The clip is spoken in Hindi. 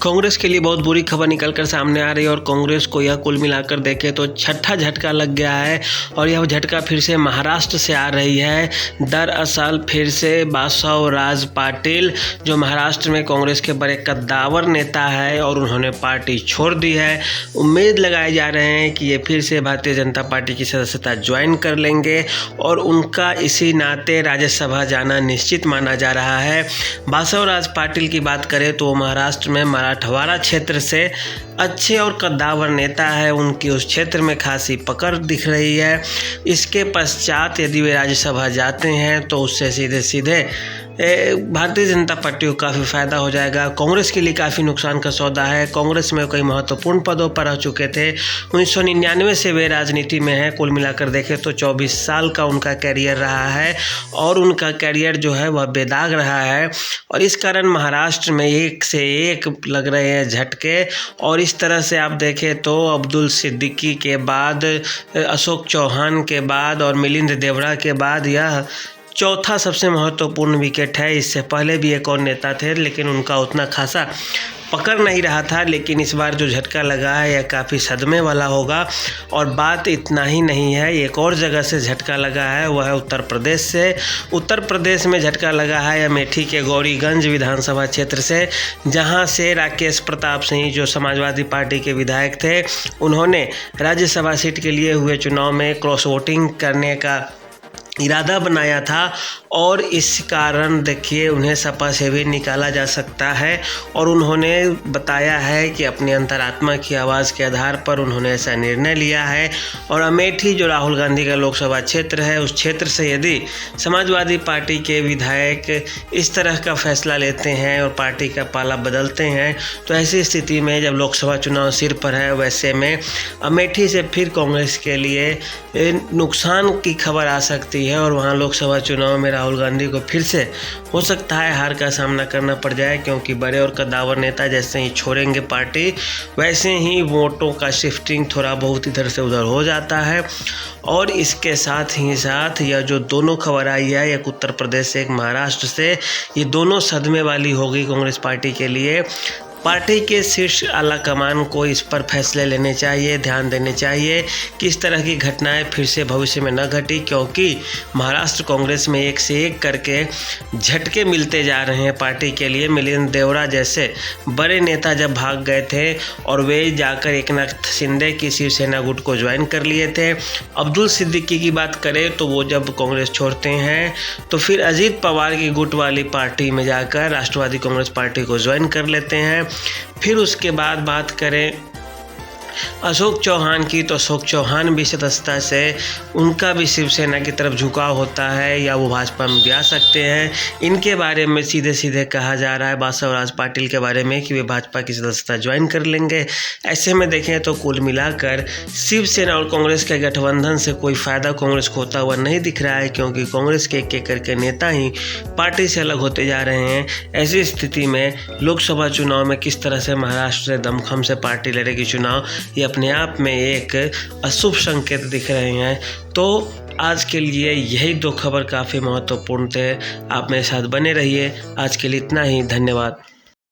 कांग्रेस के लिए बहुत बुरी खबर निकलकर सामने आ रही है और कांग्रेस को यह कुल मिलाकर देखें तो छठा झटका लग गया है और यह झटका फिर से महाराष्ट्र से आ रही है। दरअसल फिर से बासवराज पाटिल जो महाराष्ट्र में कांग्रेस के बड़े कद्दावर नेता है और उन्होंने पार्टी छोड़ दी है। उम्मीद लगाए जा रहे हैं कि ये फिर से भारतीय जनता पार्टी की सदस्यता ज्वाइन कर लेंगे और उनका इसी नाते राज्यसभा जाना निश्चित माना जा रहा है। बासवराज पाटिल की बात करें तो महाराष्ट्र में मराठवाड़ा क्षेत्र से अच्छे और कद्दावर नेता है, उनकी उस क्षेत्र में खासी पकड़ दिख रही है। इसके पश्चात यदि वे राज्यसभा जाते हैं तो उससे सीधे सीधे भारतीय जनता पार्टी को काफ़ी फ़ायदा हो जाएगा। कांग्रेस के लिए काफ़ी नुकसान का सौदा है। कांग्रेस में कई महत्वपूर्ण पदों पर रह चुके थे। 1999 से वे राजनीति में हैं। कुल मिलाकर देखें तो 24 साल का उनका कैरियर रहा है और उनका कैरियर जो है वह बेदाग रहा है और इस कारण महाराष्ट्र में एक से एक लग रहे हैं झटके। और इस तरह से आप देखें तो अब्दुल सिद्दीकी के बाद, अशोक चौहान के बाद और मिलिंद देवड़ा के बाद यह चौथा सबसे महत्वपूर्ण विकेट है। इससे पहले भी एक और नेता थे लेकिन उनका उतना खासा पकड़ नहीं रहा था, लेकिन इस बार जो झटका लगा है यह काफ़ी सदमे वाला होगा। और बात इतना ही नहीं है, एक और जगह से झटका लगा है, वह है उत्तर प्रदेश से। उत्तर प्रदेश में झटका लगा है अमेठी के गौरीगंज विधानसभा क्षेत्र से, जहां से राकेश प्रताप सिंह जो समाजवादी पार्टी के विधायक थे, उन्होंने राज्यसभा सीट के लिए हुए चुनाव में क्रॉस वोटिंग करने का इरादा बनाया था और इस कारण देखिए उन्हें सपा से भी निकाला जा सकता है। और उन्होंने बताया है कि अपनी अंतरात्मा की आवाज़ के आधार पर उन्होंने ऐसा निर्णय लिया है। और अमेठी जो राहुल गांधी का लोकसभा क्षेत्र है, उस क्षेत्र से यदि समाजवादी पार्टी के विधायक इस तरह का फैसला लेते हैं और पार्टी का पाला बदलते हैं तो ऐसी स्थिति में जब लोकसभा चुनाव सिर पर है, वैसे में अमेठी से फिर कांग्रेस के लिए नुकसान की खबर आ सकती है और वहां लोकसभा चुनाव में राहुल गांधी को फिर से हो सकता है हार का सामना करना पड़ जाए, क्योंकि बड़े और कद्दावर नेता जैसे ही छोड़ेंगे पार्टी वैसे ही वोटों का शिफ्टिंग थोड़ा बहुत इधर से उधर हो जाता है। और इसके साथ ही साथ यह जो दोनों खबर आई है, एक उत्तर प्रदेश से एक महाराष्ट्र से, ये दोनों सदमे वाली होगी कांग्रेस पार्टी के लिए। पार्टी के शीर्ष आला कमान को इस पर फैसले लेने चाहिए, ध्यान देने चाहिए कि इस तरह की घटनाएं फिर से भविष्य में न घटी, क्योंकि महाराष्ट्र कांग्रेस में एक से एक करके झटके मिलते जा रहे हैं पार्टी के लिए। मिलिंद देवड़ा जैसे बड़े नेता जब भाग गए थे और वे जाकर एकनाथ शिंदे की शिवसेना गुट को ज्वाइन कर लिए थे। अब्दुल सिद्दीकी की बात करें तो वो जब कांग्रेस छोड़ते हैं तो फिर अजीत पवार की गुट वाली पार्टी में जाकर राष्ट्रवादी कांग्रेस पार्टी को ज्वाइन कर लेते हैं। फिर उसके बाद बात करें अशोक चौहान की, तो अशोक चौहान भी सदस्यता से उनका भी शिवसेना की तरफ झुकाव होता है या वो भाजपा में भी आ सकते हैं। इनके बारे में सीधे सीधे कहा जा रहा है बासवराज पाटिल के बारे में कि वे भाजपा की सदस्यता ज्वाइन कर लेंगे। ऐसे में देखें तो कुल मिलाकर शिवसेना और कांग्रेस के गठबंधन से कोई फ़ायदा कांग्रेस को होता हुआ नहीं दिख रहा है, क्योंकि कांग्रेस के एक एक करके नेता ही पार्टी से अलग होते जा रहे हैं। ऐसी स्थिति में लोकसभा चुनाव में किस तरह से महाराष्ट्र से दमखम से पार्टी लड़ेगी चुनाव, ये अपने आप में एक अशुभ संकेत दिख रहे हैं। तो आज के लिए यही दो खबर काफ़ी महत्वपूर्ण थे। आप मेरे साथ बने रहिए। आज के लिए इतना ही, धन्यवाद।